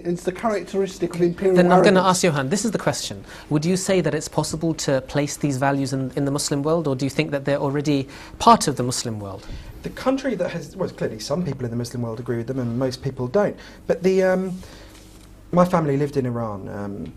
It's the characteristic of imperial Then I'm going to arrogance. ask Johann, this is the question. Would you say that it's possible to place these values in the Muslim world, or do you think that they're already part of the Muslim world? The country that has, well, clearly some people in the Muslim world agree with them and most people don't. But my family lived in Iran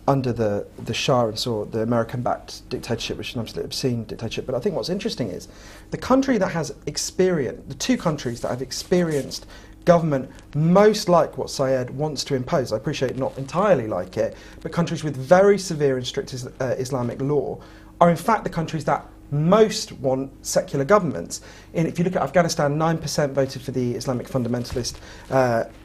under the Shah and saw the American-backed dictatorship, which is an absolutely obscene dictatorship. But I think what's interesting is the country that has experienced, the two countries that have experienced government most like what Syed wants to impose, I appreciate not entirely like it, but countries with very severe and strict Islamic law, are in fact the countries that most want secular governments. If you look at Afghanistan, 9% voted for the Islamic fundamentalist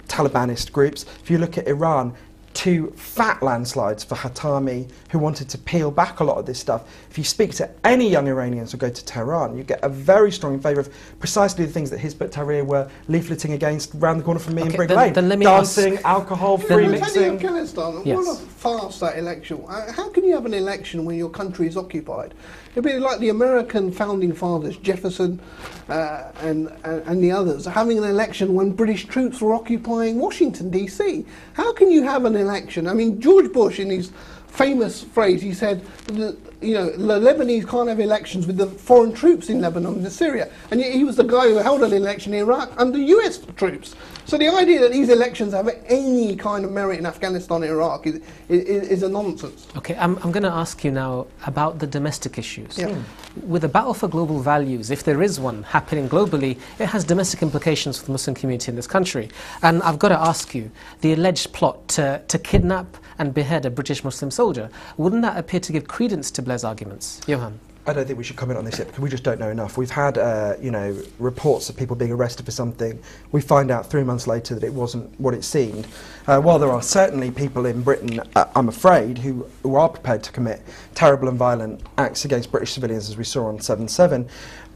Talibanist groups. If you look at Iran, 2 fat landslides for Khatami, who wanted to peel back a lot of this stuff. If you speak to any young Iranians who go to Tehran, you get a very strong in favour of precisely the things that Hizb Tahrir were leafleting against round the corner from me in Brick Lane. Then let me dancing, alcohol, free mixing. Afghanistan, Yes. what a farce that election. How can you have an election when your country is occupied? It'd be like the American founding fathers, Jefferson and the others, having an election when British troops were occupying Washington, D.C. How can you have an election? I mean, George Bush, in his famous phrase, he said, the Lebanese can't have elections with the foreign troops in Lebanon and Syria. And yet he was the guy who held an election in Iraq under US troops. So the idea that these elections have any kind of merit in Afghanistan and Iraq is a nonsense. Okay, I'm going to ask you now about the domestic issues. Yeah. With the battle for global values, if there is one happening globally, it has domestic implications for the Muslim community in this country. And I've got to ask you, the alleged plot to kidnap and behead a British Muslim soldier, wouldn't that appear to give credence to Blair's arguments? Johann? I don't think we should comment on this yet because we just don't know enough. We've had, reports of people being arrested for something. We find out 3 months later that it wasn't what it seemed. While there are certainly people in Britain, I'm afraid, who are prepared to commit terrible and violent acts against British civilians, as we saw on 7/7.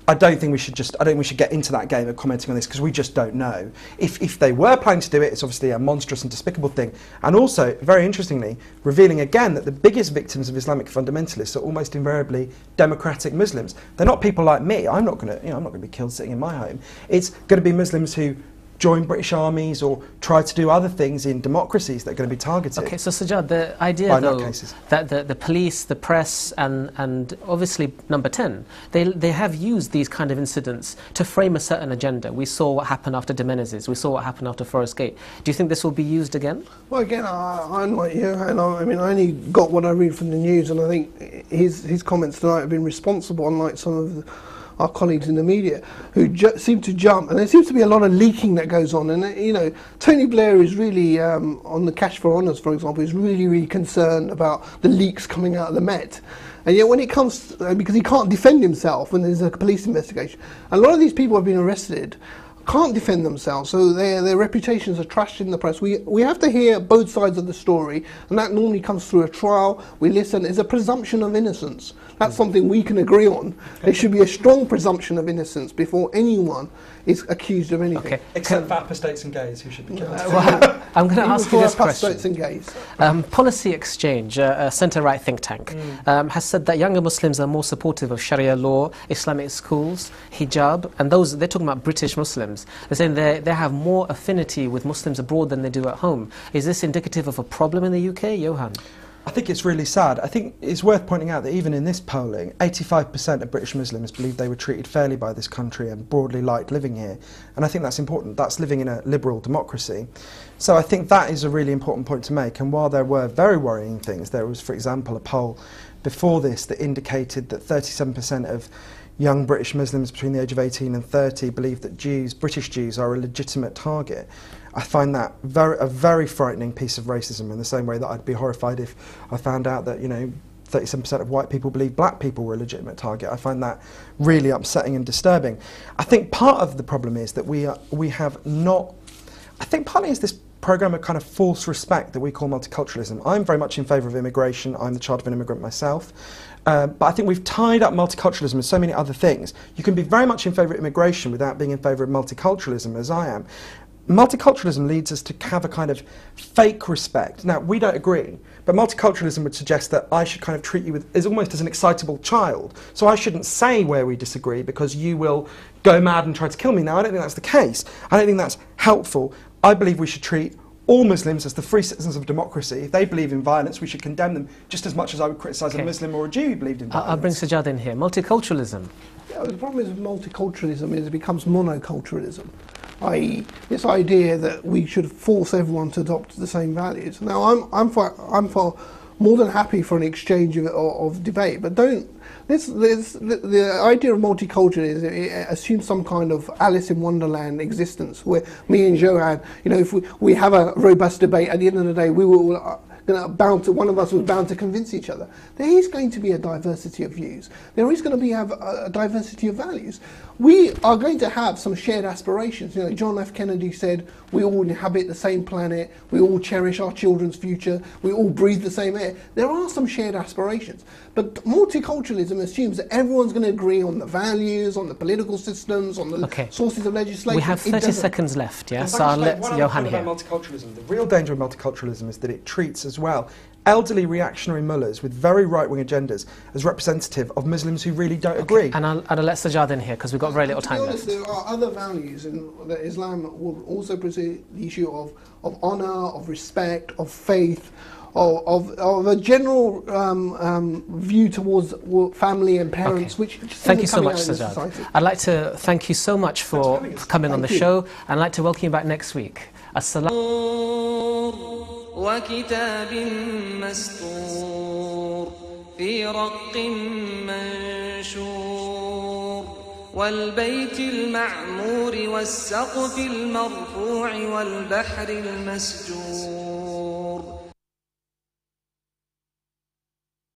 I don't think we should get into that game of commenting on this because we just don't know. If they were planning to do it, it's obviously a monstrous and despicable thing. And also, very interestingly, revealing again that the biggest victims of Islamic fundamentalists are almost invariably democratic Muslims. They're not people like me. I'm not going to be killed sitting in my home. It's going to be Muslims who join British armies or try to do other things in democracies that are going to be targeted. Okay, so Sajjad, the idea though that the police, the press and obviously number 10, they have used these kind of incidents to frame a certain agenda. We saw what happened after de Menezes, we saw what happened after Forest Gate. Do you think this will be used again? Well, again, I'm like you, and I only got what I read from the news, and I think his comments tonight have been responsible, unlike some of our colleagues in the media who seem to jump, and there seems to be a lot of leaking that goes on. And Tony Blair is really on the Cash for Honours, for example, is really concerned about the leaks coming out of the Met. And yet when it comes because he can't defend himself when there's a police investigation, a lot of these people have been arrested, can't defend themselves, so their reputations are trashed in the press. We have to hear both sides of the story, and that normally comes through a trial. We listen. There's a presumption of innocence. That's something we can agree on. There should be a strong presumption of innocence before anyone is accused of anything. Okay. Except for apostates and gays who should be killed. Well, I'm going to ask you this question. Apostates and gays. Policy Exchange, a centre-right think tank, has said that younger Muslims are more supportive of Sharia law, Islamic schools, hijab, and they're talking about British Muslims. They're saying they have more affinity with Muslims abroad than they do at home. Is this indicative of a problem in the UK, Johann? I think it's really sad. I think it's worth pointing out that even in this polling, 85% of British Muslims believe they were treated fairly by this country and broadly liked living here. And I think that's important. That's living in a liberal democracy. So I think that is a really important point to make. And while there were very worrying things, there was, for example, a poll before this that indicated that 37% of young British Muslims between the age of 18 and 30 believe that British Jews are a legitimate target. I find that a very frightening piece of racism, in the same way that I'd be horrified if I found out that 37% of white people believe black people were a legitimate target. I find that really upsetting and disturbing. I think part of the problem is that we have not. I think partly is this programme of kind of false respect that we call multiculturalism. I'm very much in favour of immigration. I'm the child of an immigrant myself. But I think we've tied up multiculturalism with so many other things. You can be very much in favour of immigration without being in favour of multiculturalism, as I am. Multiculturalism leads us to have a kind of fake respect. Now, we don't agree, but multiculturalism would suggest that I should kind of treat you as almost as an excitable child. So I shouldn't say where we disagree because you will go mad and try to kill me. Now, I don't think that's the case. I don't think that's helpful. I believe we should treat all Muslims as the free citizens of democracy. If they believe in violence, we should condemn them just as much as I would criticise a Muslim or a Jew who believed in violence. I'll bring Sajjad in here. Multiculturalism. Yeah, the problem is with multiculturalism is it becomes monoculturalism, i.e. this idea that we should force everyone to adopt the same values. Now, I'm for more than happy for an exchange of debate, but don't. The idea of multiculturalism, it assumes some kind of Alice in Wonderland existence where me and Johann, if we have a robust debate, at the end of the day, we will one of us was bound to convince each other. There is going to be a diversity of views. There is going to be a diversity of values. We are going to have some shared aspirations. John F. Kennedy said, we all inhabit the same planet, we all cherish our children's future, we all breathe the same air. There are some shared aspirations. But multiculturalism assumes that everyone's going to agree on the values, on the political systems, on the sources of legislation. We have 30 seconds left, yeah? So I'll let Johann here. Multiculturalism. The real danger of multiculturalism is that it treats as well elderly reactionary mullahs with very right-wing agendas as representative of Muslims who really don't agree. And I'll let Sajjad in here because we've got very little time left. There are other values in that Islam will also present the issue of honour, of respect, of faith, of a general view towards family and parents, which thank you so much, Sajjad. I'd like to thank you so much for coming on the show, and I'd like to welcome you back next week. وكتاب مسطور في رق منشور والبيت المعمور والسقف المرفوع والبحر المسجور